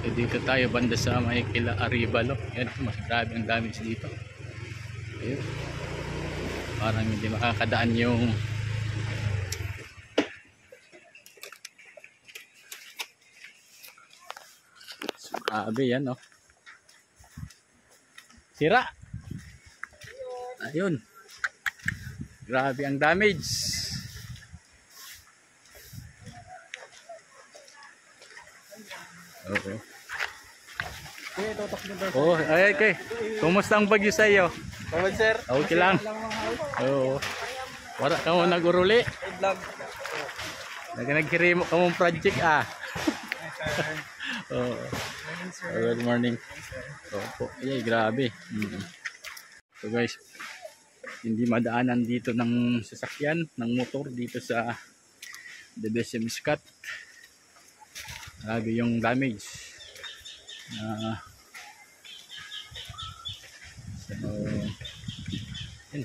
So, dito tayo banda sa may kila Arevalo. Yan, mas grabe ang damage dito. Ayun. Parang hindi makakadaan yung so, grabe yan, no? Sira. Ayun. Grabe ang damage. Oo. Oh, ay, okay. Kumusta ang bagyo sa iyo? Okay, sir. Okay lang. Oo. Wala ka mo nag-uruli. Vlog. Nagkirimo ka mong project Oo. Good morning. Opo. Ay, grabe. So guys, hindi madaanan dito ng sasakyan, ng motor dito sa DBS Muscat. Grabe yung damage. So, yun.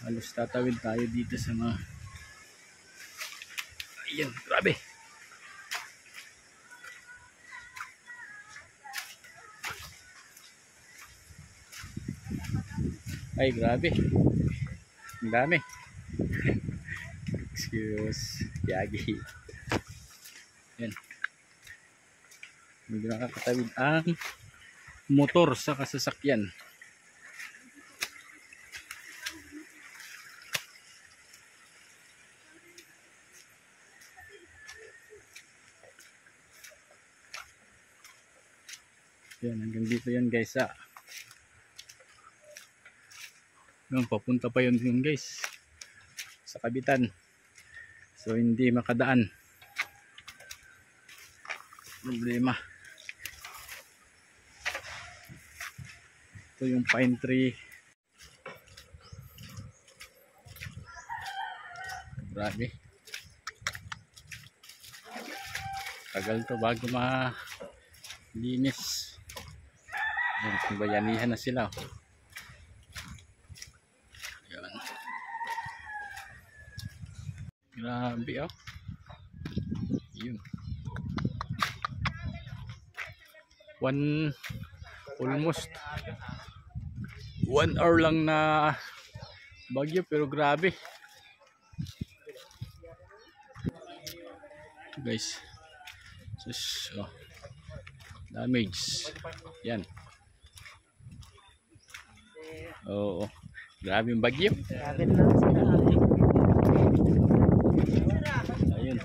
Halos tatawid tayo dito sa mga ayan, grabe. Ay, grabe. Ang dami. Excuse, Yagi. Yan. Hindi nakakatawid ang motor sa kasasakyan. Yan, hanggang dito yan guys sa papunta pa yun guys sa Kabitan. So hindi makadaan. Problema. Ito yung pine tree. Grabe. Tagal to bago malinis. Yan, bayanihan na sila. Yan. Grabe oh. Yun. Almost 1 hour lang na bagyo pero grabe. Guys. Sus, oh. Damage. Yan. Oo. Grabe yung bagyo. Ayun.